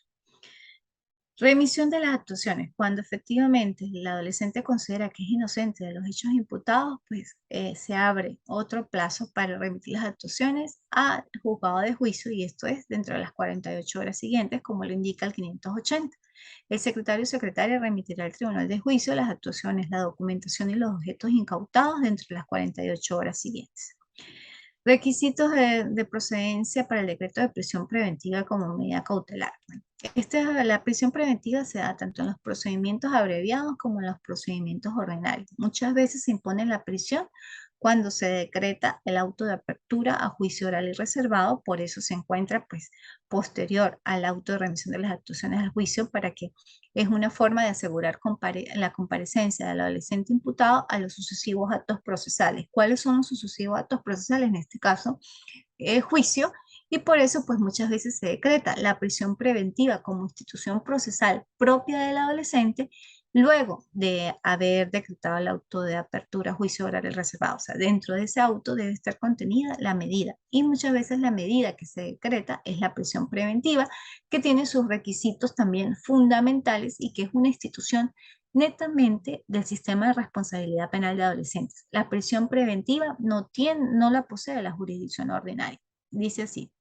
Speaker 1: Remisión de las actuaciones. Cuando efectivamente el adolescente considera que es inocente de los hechos imputados, pues se abre otro plazo para remitir las actuaciones al juzgado de juicio y esto es dentro de las 48 horas siguientes, como lo indica el 580. El secretario o secretaria remitirá al tribunal de juicio las actuaciones, la documentación y los objetos incautados dentro de las 48 horas siguientes. Requisitos de procedencia para el decreto de prisión preventiva como medida cautelar. La prisión preventiva se da tanto en los procedimientos abreviados como en los procedimientos ordinarios. Muchas veces se impone la prisión cuando se decreta el auto de apertura a juicio oral y reservado, por eso se encuentra pues posterior al auto de remisión de las actuaciones al juicio para que es una forma de asegurar la comparecencia del adolescente imputado a los sucesivos actos procesales. ¿Cuáles son los sucesivos actos procesales? En este caso, juicio, y por eso pues muchas veces se decreta la prisión preventiva como institución procesal propia del adolescente luego de haber decretado el auto de apertura, juicio oral y reservado. O sea, dentro de ese auto debe estar contenida la medida y muchas veces la medida que se decreta es la prisión preventiva que tiene sus requisitos también fundamentales y que es una institución netamente del sistema de responsabilidad penal de adolescentes. La prisión preventiva no la posee la jurisdicción ordinaria. Dice así: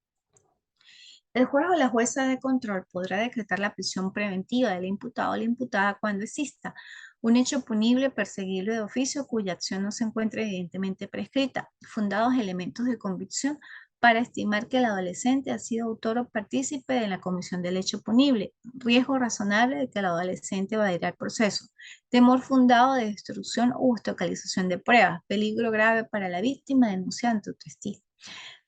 Speaker 1: el juez o la jueza de control podrá decretar la prisión preventiva del imputado o la imputada cuando exista un hecho punible perseguible de oficio cuya acción no se encuentre evidentemente prescrita, fundados elementos de convicción para estimar que el adolescente ha sido autor o partícipe de la comisión del hecho punible, riesgo razonable de que el adolescente evadirá el proceso, temor fundado de destrucción u obstaculización de pruebas, peligro grave para la víctima, denunciante o testigo.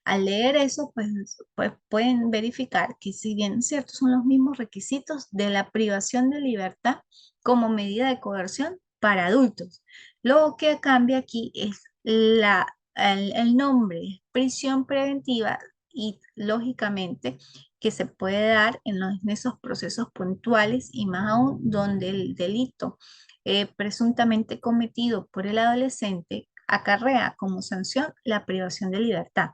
Speaker 1: Al leer eso, pues pueden verificar que si bien ciertos son los mismos requisitos de la privación de libertad como medida de coerción para adultos, lo que cambia aquí es el nombre, prisión preventiva y lógicamente que se puede dar en esos procesos puntuales y más aún donde el delito presuntamente cometido por el adolescente acarrea como sanción la privación de libertad.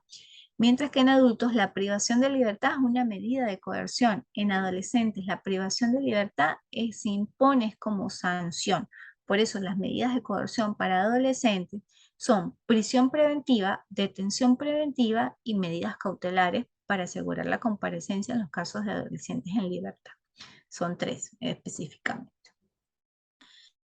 Speaker 1: Mientras que en adultos la privación de libertad es una medida de coerción. En adolescentes la privación de libertad se impone como sanción. Por eso las medidas de coerción para adolescentes son prisión preventiva, detención preventiva y medidas cautelares para asegurar la comparecencia en los casos de adolescentes en libertad. Son 3 específicamente.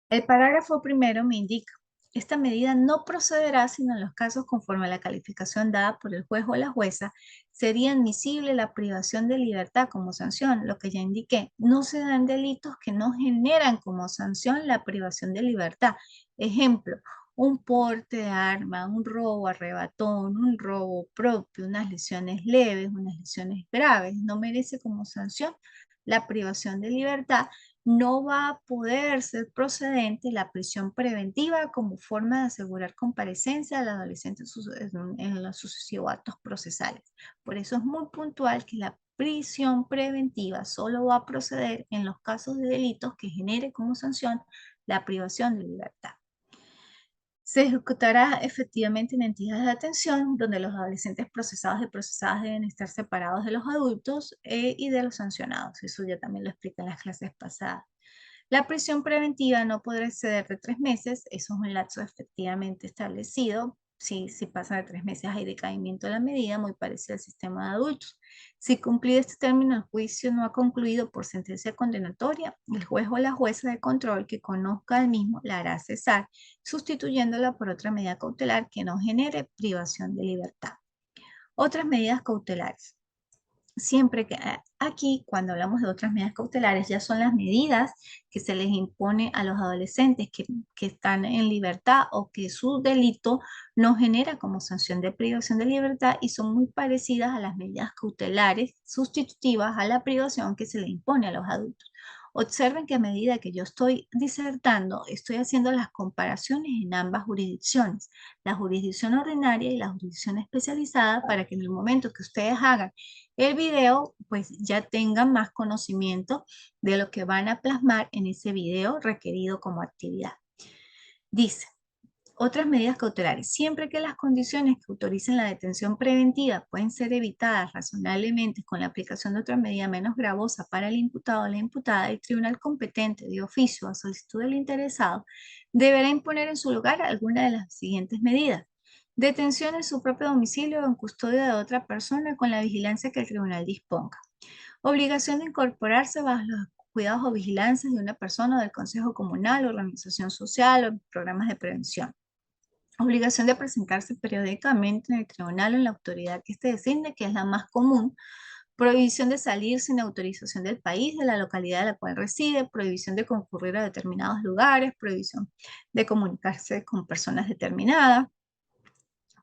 Speaker 1: El parágrafo primero me indica: esta medida no procederá sino en los casos conforme a la calificación dada por el juez o la jueza, sería admisible la privación de libertad como sanción, lo que ya indiqué. No se dan delitos que no generan como sanción la privación de libertad. Ejemplo, un porte de arma, un robo arrebatón, un robo propio, unas lesiones leves, unas lesiones graves, no merece como sanción la privación de libertad. No va a poder ser procedente la prisión preventiva como forma de asegurar comparecencia del adolescente en los sucesivos actos procesales. Por eso es muy puntual que la prisión preventiva solo va a proceder en los casos de delitos que genere como sanción la privación de libertad. Se ejecutará efectivamente en entidades de atención donde los adolescentes procesados y procesadas deben estar separados de los adultos y de los sancionados. Eso ya también lo expliqué en las clases pasadas. La prisión preventiva no podrá exceder de 3 meses, eso es un lapso efectivamente establecido. Si pasa de 3 meses hay decaimiento de la medida, muy parecido al sistema de adultos. Si cumplido este término, el juicio no ha concluido por sentencia condenatoria, el juez o la jueza de control que conozca al mismo la hará cesar, sustituyéndola por otra medida cautelar que no genere privación de libertad. Otras medidas cautelares. Siempre que aquí, cuando hablamos de otras medidas cautelares, ya son las medidas que se les impone a los adolescentes que están en libertad o que su delito no genera como sanción de privación de libertad y son muy parecidas a las medidas cautelares sustitutivas a la privación que se le impone a los adultos. Observen que a medida que yo estoy disertando, estoy haciendo las comparaciones en ambas jurisdicciones, la jurisdicción ordinaria y la jurisdicción especializada, para que en el momento que ustedes hagan el video, pues ya tengan más conocimiento de lo que van a plasmar en ese video requerido como actividad. Dice, otras medidas cautelares. Siempre que las condiciones que autoricen la detención preventiva pueden ser evitadas razonablemente con la aplicación de otra medida menos gravosa para el imputado o la imputada, el tribunal competente de oficio a solicitud del interesado deberá imponer en su lugar alguna de las siguientes medidas. Detención en su propio domicilio o en custodia de otra persona con la vigilancia que el tribunal disponga. Obligación de incorporarse bajo los cuidados o vigilancias de una persona o del consejo comunal, organización social o programas de prevención. Obligación de presentarse periódicamente en el tribunal o en la autoridad que éste designe, que es la más común. Prohibición de salir sin autorización del país, de la localidad de la cual reside, prohibición de concurrir a determinados lugares, prohibición de comunicarse con personas determinadas,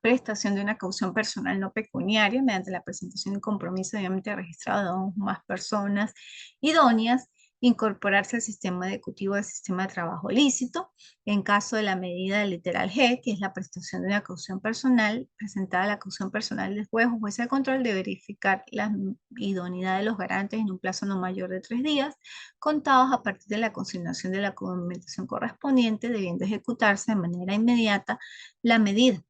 Speaker 1: prestación de una caución personal no pecuniaria mediante la presentación de un compromiso debidamente registrado de dos o más personas idóneas, incorporarse al sistema ejecutivo del sistema de trabajo lícito, en caso de la medida del literal G, que es la prestación de una caución personal, presentada la caución personal del juez o jueza de control de verificar la idoneidad de los garantes en un plazo no mayor de 3 días, contados a partir de la consignación de la documentación correspondiente, debiendo ejecutarse de manera inmediata la medida.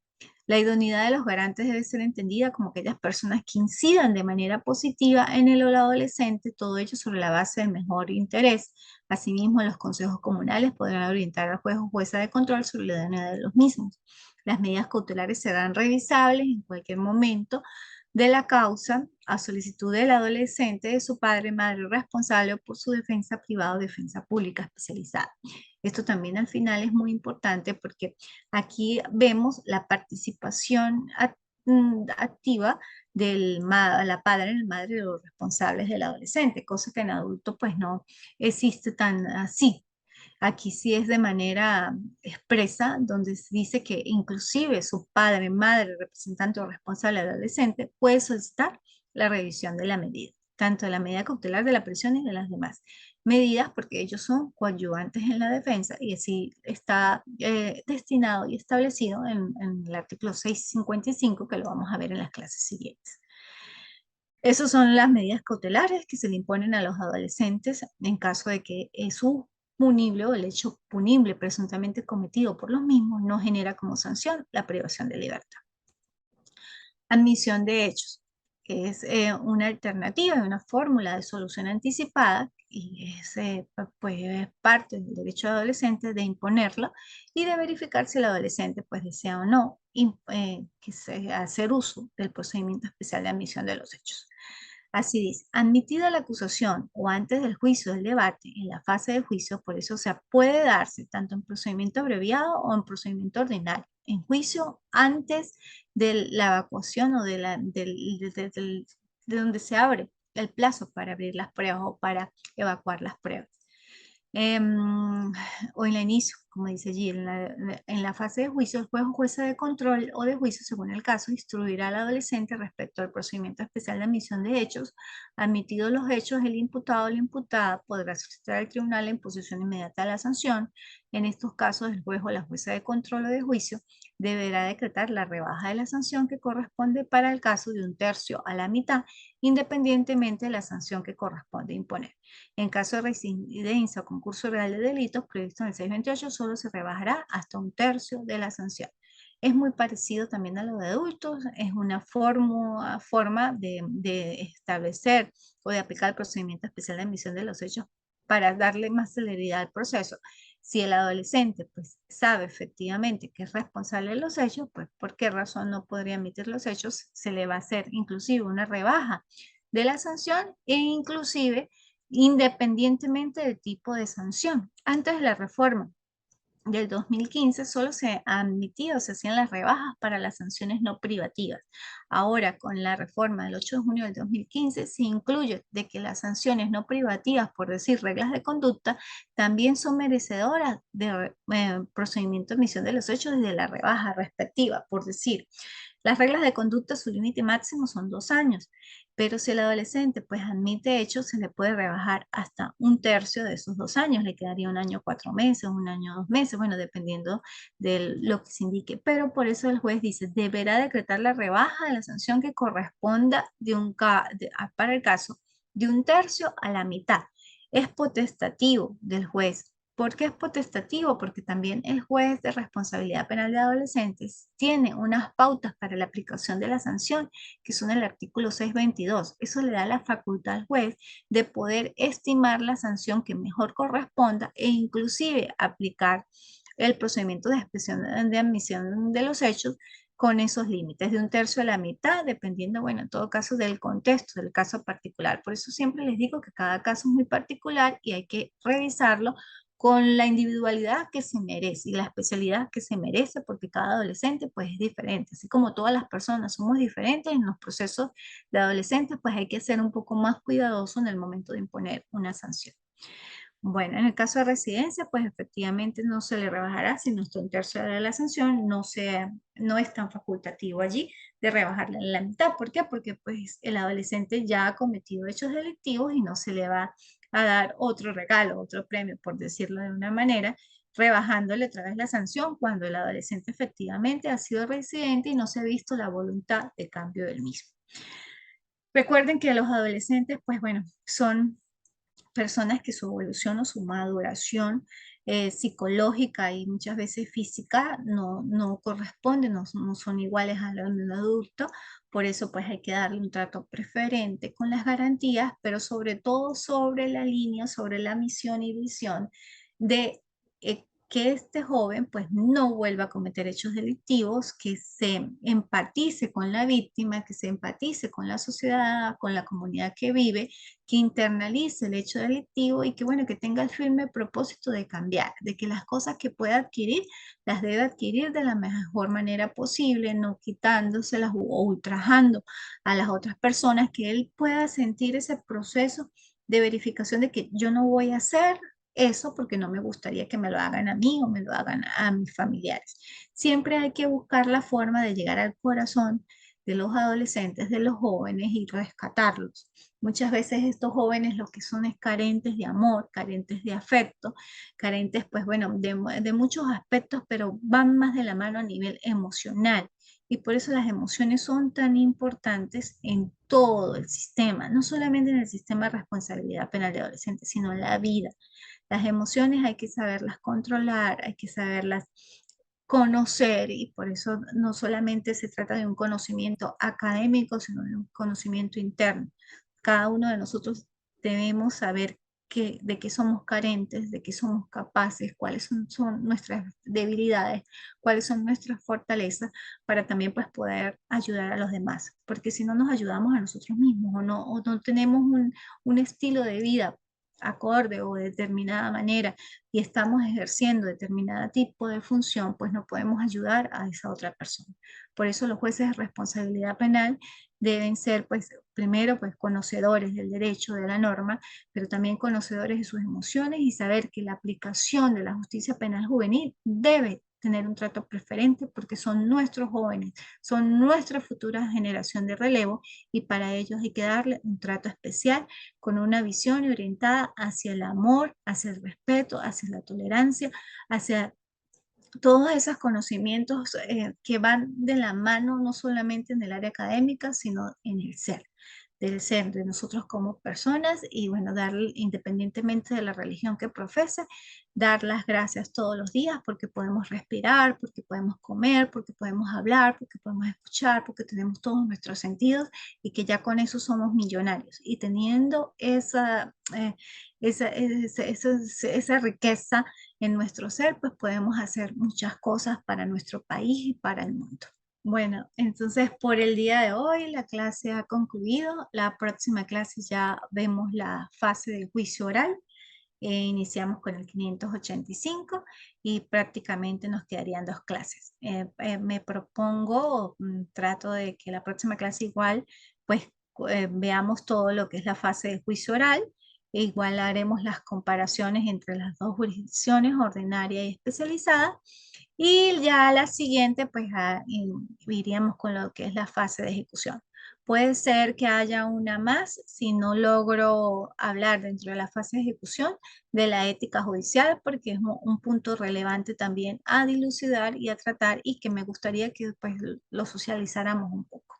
Speaker 1: La idoneidad de los garantes debe ser entendida como aquellas personas que incidan de manera positiva en el adolescente, todo ello sobre la base del mejor interés. Asimismo, los consejos comunales podrán orientar al juez o jueza de control sobre la idoneidad de los mismos. Las medidas cautelares serán revisables en cualquier momento de la causa a solicitud del adolescente, de su padre, madre responsable o por su defensa privada o defensa pública especializada. Esto también al final es muy importante porque aquí vemos la participación activa la padre y la madre de los responsables del adolescente, cosa que en adulto pues no existe tan así. Aquí sí es de manera expresa, donde se dice que inclusive su padre, madre, representante o responsable del adolescente puede solicitar la revisión de la medida, tanto de la medida cautelar de la prisión y de las demás medidas, porque ellos son coadyuvantes en la defensa y así está destinado y establecido en el artículo 655, que lo vamos a ver en las clases siguientes. Esas son las medidas cautelares que se le imponen a los adolescentes en caso de que su punible o el hecho punible presuntamente cometido por los mismos no genera como sanción la privación de libertad. Admisión de hechos, que es una alternativa y una fórmula de solución anticipada y es, pues, es parte del derecho de adolescente de imponerlo y de verificar si el adolescente pues, desea o no hacer uso del procedimiento especial de admisión de los hechos. Así dice, admitida la acusación o antes del juicio del debate, en la fase de juicio, por eso puede darse tanto en procedimiento abreviado o en procedimiento ordinario. En juicio, antes de la evacuación o de donde se abre el plazo para abrir las pruebas o para evacuar las pruebas. O en el inicio, como dice allí, en la fase de juicio, el juez o jueza de control o de juicio, según el caso, instruirá al adolescente respecto al procedimiento especial de admisión de hechos. Admitidos los hechos, el imputado o la imputada podrá solicitar al tribunal la imposición inmediata de la sanción. En estos casos, el juez o la jueza de control o de juicio deberá decretar la rebaja de la sanción que corresponde para el caso de 1/3 a la mitad, independientemente de la sanción que corresponde imponer. En caso de reincidencia o concurso real de delitos previsto en el 628, solo se rebajará hasta 1/3 de la sanción. Es muy parecido también a lo de adultos, es una forma de establecer o de aplicar el procedimiento especial de admisión de los hechos para darle más celeridad al proceso. Si el adolescente pues sabe efectivamente que es responsable de los hechos, pues ¿por qué razón no podría admitir los hechos? Se le va a hacer inclusive una rebaja de la sanción e inclusive independientemente del tipo de sanción. Antes de la reforma del 2015 solo se admitía o se hacían las rebajas para las sanciones no privativas. Ahora, con la reforma del 8 de junio del 2015, se incluye de que las sanciones no privativas, por decir reglas de conducta, también son merecedoras de procedimiento de emisión de los hechos desde la rebaja respectiva, por decir. Las reglas de conducta, su límite máximo son 2 años, pero si el adolescente pues admite hechos, se le puede rebajar hasta un tercio de esos 2 años, le quedaría 1 año 4 meses, 1 año 2 meses, bueno, dependiendo de lo que se indique. Pero por eso el juez dice, deberá decretar la rebaja de la sanción que corresponda para el caso de un tercio a la mitad. Es potestativo del juez. ¿Por qué es potestativo? Porque también el juez de responsabilidad penal de adolescentes tiene unas pautas para la aplicación de la sanción, que son el artículo 622. Eso le da la facultad al juez de poder estimar la sanción que mejor corresponda e inclusive aplicar el procedimiento de expresión de admisión de los hechos con esos límites, de un tercio a la mitad, dependiendo, bueno, en todo caso del contexto, del caso particular. Por eso siempre les digo que cada caso es muy particular y hay que revisarlo con la individualidad que se merece y la especialidad que se merece, porque cada adolescente pues es diferente, así como todas las personas somos diferentes en los procesos de adolescentes, pues hay que ser un poco más cuidadoso en el momento de imponer una sanción. Bueno, en el caso de residencia, pues efectivamente no se le rebajará, sino hasta un tercio de la sanción, no es tan facultativo allí de rebajarla en la mitad. ¿Por qué? Porque pues el adolescente ya ha cometido hechos delictivos y no se le va a dar otro regalo, otro premio, por decirlo de una manera, rebajándole otra vez la sanción cuando el adolescente efectivamente ha sido residente y no se ha visto la voluntad de cambio del mismo. Recuerden que los adolescentes, pues bueno, son personas que su evolución o su maduración psicológica y muchas veces física no corresponden, no son iguales a la de un adulto, por eso pues hay que darle un trato preferente con las garantías, pero sobre todo sobre la línea, sobre la misión y visión de que este joven pues no vuelva a cometer hechos delictivos, que se empatice con la víctima, que se empatice con la sociedad, con la comunidad que vive, que internalice el hecho delictivo y que, bueno, que tenga el firme propósito de cambiar, de que las cosas que pueda adquirir, las debe adquirir de la mejor manera posible, no quitándoselas o ultrajando a las otras personas, que él pueda sentir ese proceso de verificación de que yo no voy a hacer eso porque no me gustaría que me lo hagan a mí o me lo hagan a mis familiares. Siempre hay que buscar la forma de llegar al corazón de los adolescentes, de los jóvenes y rescatarlos. Muchas veces estos jóvenes lo que son es carentes de amor, carentes de afecto, carentes, pues bueno, de muchos aspectos, pero van más de la mano a nivel emocional. Y por eso las emociones son tan importantes en todo el sistema, no solamente en el sistema de responsabilidad penal de adolescentes, sino en la vida. Las emociones hay que saberlas controlar, hay que saberlas conocer y por eso no solamente se trata de un conocimiento académico, sino de un conocimiento interno. Cada uno de nosotros debemos saber de qué somos carentes, de qué somos capaces, cuáles son nuestras debilidades, cuáles son nuestras fortalezas, para también pues poder ayudar a los demás. Porque si no nos ayudamos a nosotros mismos o no tenemos un estilo de vida acorde o de determinada manera y estamos ejerciendo determinado tipo de función, pues no podemos ayudar a esa otra persona. Por eso los jueces de responsabilidad penal deben ser, pues, primero, pues, conocedores del derecho, de la norma, pero también conocedores de sus emociones y saber que la aplicación de la justicia penal juvenil debe tener un trato preferente porque son nuestros jóvenes, son nuestra futura generación de relevo y para ellos hay que darle un trato especial con una visión orientada hacia el amor, hacia el respeto, hacia la tolerancia, hacia todos esos conocimientos que van de la mano no solamente en el área académica, sino en el ser, del ser de nosotros como personas y bueno, darle, independientemente de la religión que profese, dar las gracias todos los días porque podemos respirar, porque podemos comer, porque podemos hablar, porque podemos escuchar, porque tenemos todos nuestros sentidos y que ya con eso somos millonarios. Y teniendo esa riqueza en nuestro ser, pues podemos hacer muchas cosas para nuestro país y para el mundo. Bueno, entonces por el día de hoy la clase ha concluido. La próxima clase ya vemos la fase del juicio oral. Iniciamos con el 585 y prácticamente nos quedarían dos clases. Me propongo, trato de que la próxima clase igual, pues veamos todo lo que es la fase de juicio oral. E igual haremos las comparaciones entre las dos jurisdicciones, ordinaria y especializada. Y ya la siguiente, pues iríamos con lo que es la fase de ejecución. Puede ser que haya una más si no logro hablar dentro de la fase de ejecución de la ética judicial, porque es un punto relevante también a dilucidar y a tratar y que me gustaría que pues, lo socializáramos un poco.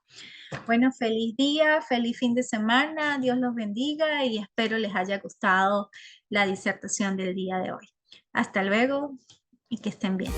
Speaker 1: Bueno, feliz día, feliz fin de semana, Dios los bendiga y espero les haya gustado la disertación del día de hoy. Hasta luego y que estén bien.